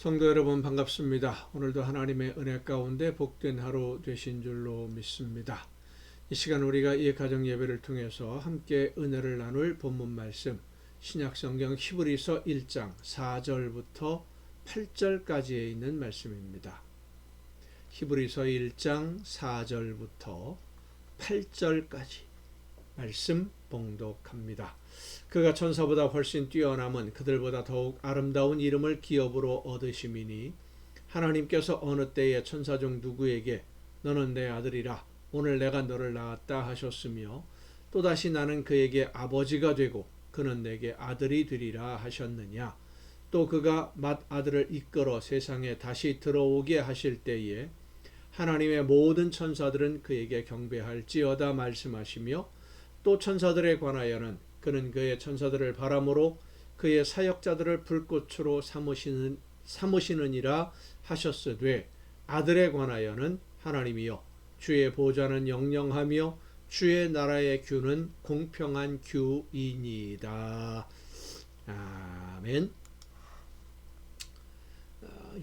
성도 여러분 반갑습니다. 오늘도 하나님의 은혜 가운데 복된 하루 되신 줄로 믿습니다. 이 시간 우리가 이 가정 예배를 통해서 함께 은혜를 나눌 본문 말씀 신약성경 히브리서 1장 4절부터 8절까지에 있는 말씀입니다. 히브리서 1장 4절부터 8절까지 말씀 봉독합니다. 그가 천사보다 훨씬 뛰어남은 그들보다 더욱 아름다운 이름을 기업으로 얻으심이니 하나님께서 어느 때에 천사 중 누구에게 너는 내 아들이라 오늘 내가 너를 낳았다 하셨으며 또다시 나는 그에게 아버지가 되고 그는 내게 아들이 되리라 하셨느냐. 또 그가 맏아들을 이끌어 세상에 다시 들어오게 하실 때에 하나님의 모든 천사들은 그에게 경배할지어다 말씀하시며 또 천사들에 관하여는 그는 그의 천사들을 바람으로 그의 사역자들을 불꽃으로 삼으시느니라 하셨으되 아들에 관하여는 하나님이여 주의 보좌는 영영하며 주의 나라의 규는 공평한 규이니이다. 아멘.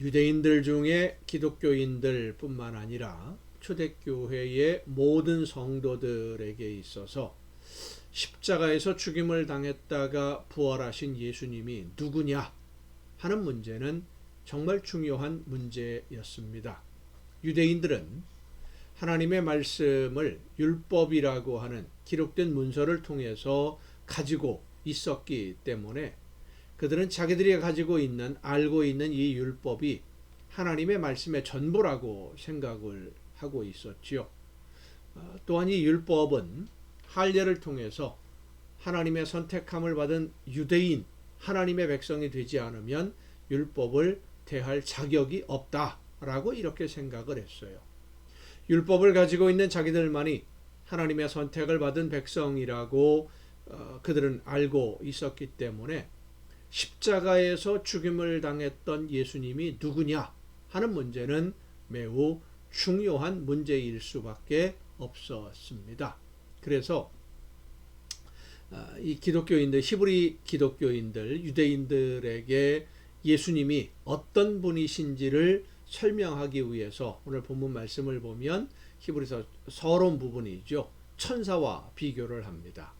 유대인들 중에 기독교인들 뿐만 아니라 초대교회의 모든 성도들에게 있어서 십자가에서 죽임을 당했다가 부활하신 예수님이 누구냐 하는 문제는 정말 중요한 문제였습니다. 유대인들은 하나님의 말씀을 율법이라고 하는 기록된 문서를 통해서 가지고 있었기 때문에 그들은 자기들이 가지고 있는 알고 있는 이 율법이 하나님의 말씀의 전부라고 생각을 하고 있었지요. 또한 이 율법은 할례를 통해서 하나님의 선택함을 받은 유대인 하나님의 백성이 되지 않으면 율법을 대할 자격이 없다라고 이렇게 생각을 했어요. 율법을 가지고 있는 자기들만이 하나님의 선택을 받은 백성이라고 그들은 알고 있었기 때문에 십자가에서 죽임을 당했던 예수님이 누구냐 하는 문제는 매우 중요한 문제일 수밖에 없었습니다. 그래서 이 기독교인들, 히브리 기독교인들, 유대인들에게 예수님이 어떤 분이신지를 설명하기 위해서 오늘 본문 말씀을 보면 히브리서 서론 부분이죠. 천사와 비교를 합니다.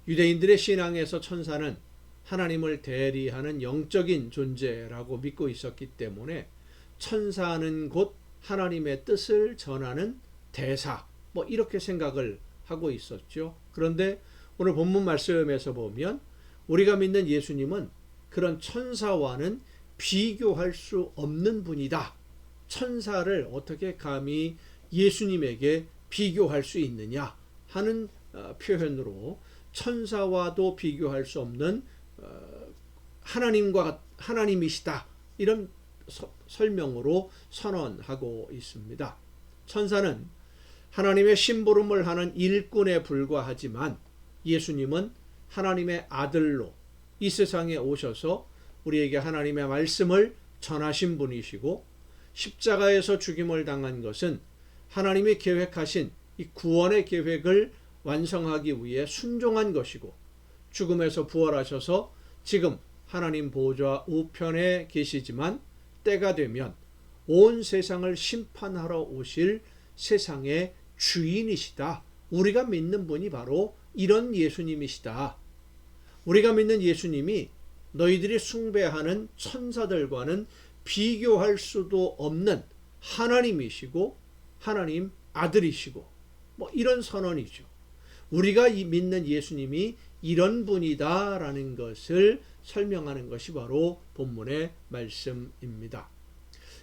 유대인들의 신앙에서 천사는 하나님을 대리하는 영적인 존재라고 믿고 있었기 때문에 천사는 곧 하나님의 뜻을 전하는 대사, 이렇게 생각을 하고 있었죠. 그런데 오늘 본문 말씀에서 보면 우리가 믿는 예수님은 그런 천사와는 비교할 수 없는 분이다. 천사를 어떻게 감히 예수님에게 비교할 수 있느냐 하는 표현으로 천사와도 비교할 수 없는 하나님이시다. 이런 설명으로 선언하고 있습니다. 천사는 하나님의 심부름을 하는 일꾼에 불과하지만 예수님은 하나님의 아들로 이 세상에 오셔서 우리에게 하나님의 말씀을 전하신 분이시고 십자가에서 죽임을 당한 것은 하나님이 계획하신 이 구원의 계획을 완성하기 위해 순종한 것이고 죽음에서 부활하셔서 지금 하나님 보좌 우편에 계시지만 때가 되면 온 세상을 심판하러 오실 세상의 주인이시다. 우리가 믿는 분이 바로 이런 예수님이시다. 우리가 믿는 예수님이 너희들이 숭배하는 천사들과는 비교할 수도 없는 하나님이시고 하나님 아들이시고 이런 선언이죠. 우리가 믿는 예수님이 이런 분이다라는 것을 설명하는 것이 바로 본문의 말씀입니다.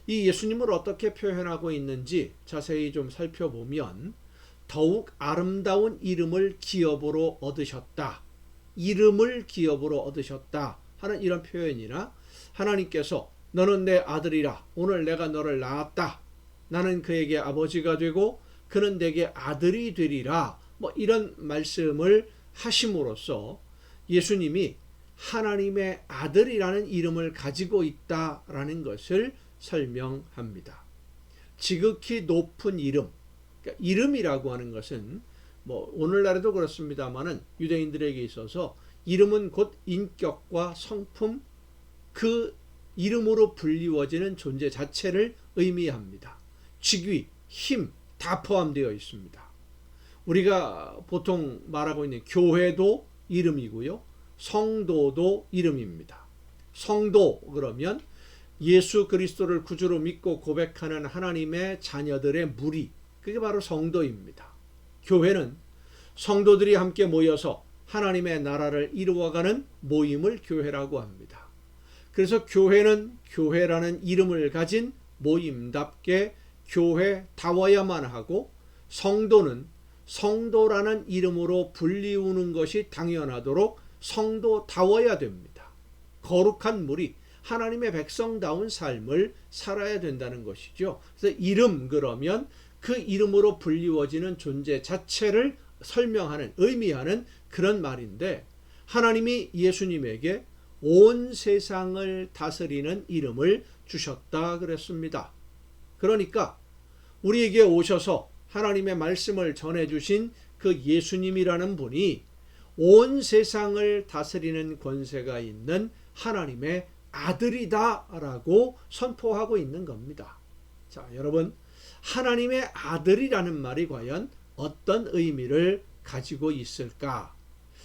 이 예수님을 어떻게 표현하고 있는지 자세히 좀 살펴보면 더욱 아름다운 이름을 기업으로 얻으셨다. 이름을 기업으로 얻으셨다 하는 이런 표현이나 하나님께서 너는 내 아들이라 오늘 내가 너를 낳았다. 나는 그에게 아버지가 되고 그는 내게 아들이 되리라. 이런 말씀을 하심으로써 예수님이 하나님의 아들이라는 이름을 가지고 있다라는 것을 설명합니다. 지극히 높은 이름, 그러니까 이름이라고 하는 것은 오늘날에도 그렇습니다만은 유대인들에게 있어서 이름은 곧 인격과 성품, 그 이름으로 불리워지는 존재 자체를 의미합니다. 직위, 힘 다 포함되어 있습니다. 우리가 보통 말하고 있는 교회도 이름이고요. 성도도 이름입니다. 성도 그러면 예수 그리스도를 구주로 믿고 고백하는 하나님의 자녀들의 무리, 그게 바로 성도입니다. 교회는 성도들이 함께 모여서 하나님의 나라를 이루어가는 모임을 교회라고 합니다. 그래서 교회는 교회라는 이름을 가진 모임답게 교회다워야만 하고, 성도는 성도라는 이름으로 불리우는 것이 당연하도록 성도다워야 됩니다. 거룩한 무리, 하나님의 백성다운 삶을 살아야 된다는 것이죠. 그래서 이름 그러면 그 이름으로 불리워지는 존재 자체를 설명하는, 의미하는 그런 말인데, 하나님이 예수님에게 온 세상을 다스리는 이름을 주셨다 그랬습니다. 그러니까 우리에게 오셔서 하나님의 말씀을 전해주신 그 예수님이라는 분이 온 세상을 다스리는 권세가 있는 하나님의 아들이다라고 선포하고 있는 겁니다. 자, 여러분, 하나님의 아들이라는 말이 과연 어떤 의미를 가지고 있을까?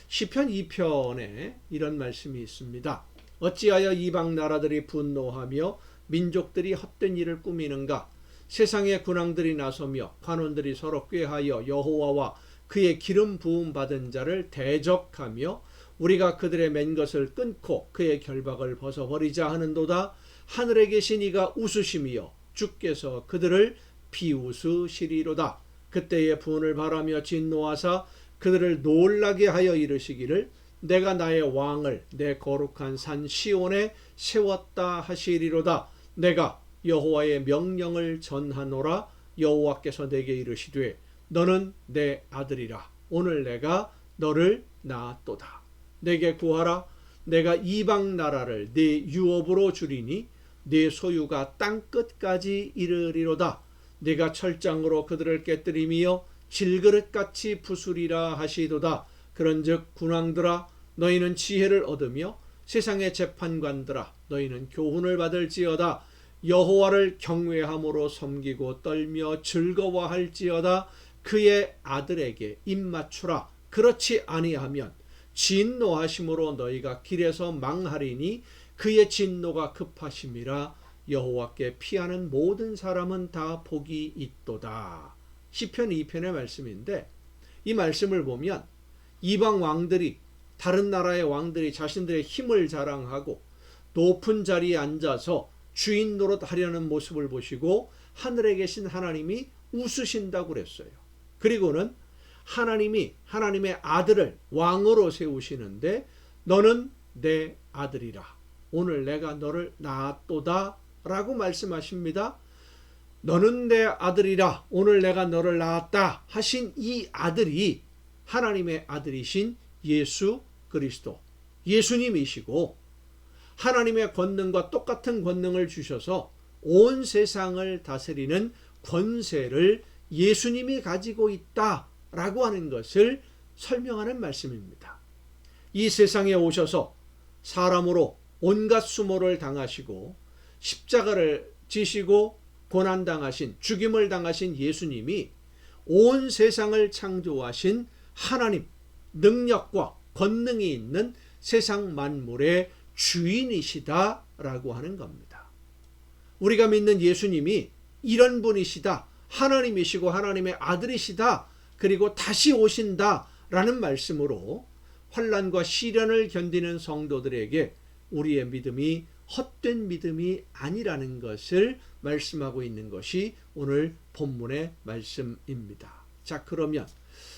시편 2편에 이런 말씀이 있습니다. 어찌하여 이방 나라들이 분노하며 민족들이 헛된 일을 꾸미는가? 세상의 군왕들이 나서며 관원들이 서로 꾀하여 여호와와 그의 기름 부음 받은 자를 대적하며 우리가 그들의 맨 것을 끊고 그의 결박을 벗어버리자 하는도다. 하늘에 계신 이가 웃으시며 주께서 그들을 비웃으시리로다. 그때의 분을 바라며 진노하사 그들을 놀라게 하여 이르시기를 내가 나의 왕을 내 거룩한 산 시온에 세웠다 하시리로다. 내가 여호와의 명령을 전하노라. 여호와께서 내게 이르시되 너는 내 아들이라. 오늘 내가 너를 낳았도다. 내게 구하라. 내가 이방 나라를 네 유업으로 주리니 네 소유가 땅 끝까지 이르리로다. 네가 철장으로 그들을 깨뜨리며 질그릇같이 부수리라 하시도다. 그런즉 군왕들아 너희는 지혜를 얻으며 세상의 재판관들아 너희는 교훈을 받을지어다. 여호와를 경외함으로 섬기고 떨며 즐거워할지어다. 그의 아들에게 입맞추라. 그렇지 아니하면 진노하심으로 너희가 길에서 망하리니 그의 진노가 급하심이라. 여호와께 피하는 모든 사람은 다 복이 있도다. 시편 2편의 말씀인데, 이 말씀을 보면 이방 왕들이, 다른 나라의 왕들이 자신들의 힘을 자랑하고 높은 자리에 앉아서 주인 노릇하려는 모습을 보시고 하늘에 계신 하나님이 웃으신다고 그랬어요. 그리고는 하나님이 하나님의 아들을 왕으로 세우시는데 너는 내 아들이라. 오늘 내가 너를 낳았도다 라고 말씀하십니다. 너는 내 아들이라. 오늘 내가 너를 낳았다 하신 이 아들이 하나님의 아들이신 예수 그리스도, 예수님이시고 하나님의 권능과 똑같은 권능을 주셔서 온 세상을 다스리는 권세를 예수님이 가지고 있다라고 하는 것을 설명하는 말씀입니다. 이 세상에 오셔서 사람으로 온갖 수모를 당하시고 십자가를 지시고 고난당하신, 죽임을 당하신 예수님이 온 세상을 창조하신 하나님, 능력과 권능이 있는 세상 만물의 주인이시다라고 하는 겁니다. 우리가 믿는 예수님이 이런 분이시다, 하나님이시고 하나님의 아들이시다, 그리고 다시 오신다라는 말씀으로 환난과 시련을 견디는 성도들에게 우리의 믿음이 헛된 믿음이 아니라는 것을 말씀하고 있는 것이 오늘 본문의 말씀입니다. 자, 그러면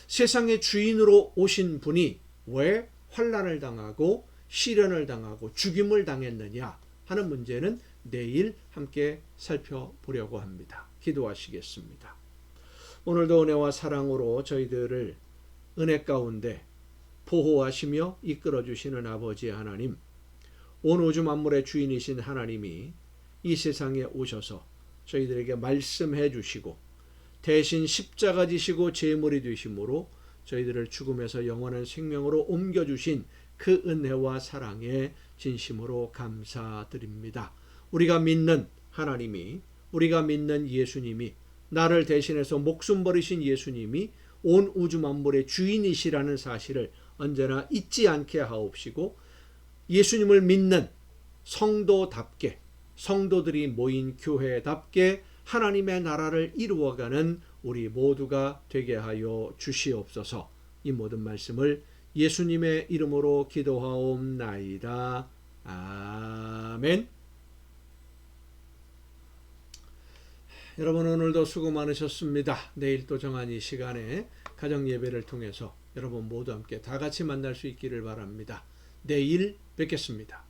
세상의 주인으로 오신 분이 왜 환난을 당하고 시련을 당하고 죽임을 당했느냐 하는 문제는 내일 함께 살펴보려고 합니다. 기도하시겠습니다. 오늘도 은혜와 사랑으로 저희들을 은혜 가운데 보호하시며 이끌어 주시는 아버지 하나님, 온 우주 만물의 주인이신 하나님이 이 세상에 오셔서 저희들에게 말씀해 주시고 대신 십자가 지시고 제물이 되심으로 저희들을 죽음에서 영원한 생명으로 옮겨주신 그 은혜와 사랑에 진심으로 감사드립니다. 우리가 믿는 하나님이, 우리가 믿는 예수님이, 나를 대신해서 목숨 버리신 예수님이 온 우주 만물의 주인이시라는 사실을 언제나 잊지 않게 하옵시고, 예수님을 믿는 성도답게, 성도들이 모인 교회답게 하나님의 나라를 이루어가는 우리 모두가 되게 하여 주시옵소서. 이 모든 말씀을 예수님의 이름으로 기도하옵나이다. 아멘. 여러분, 오늘도 수고 많으셨습니다. 내일 또 정한 이 시간에 가정 예배를 통해서 여러분 모두 함께 다 같이 만날 수 있기를 바랍니다. 내일 뵙겠습니다.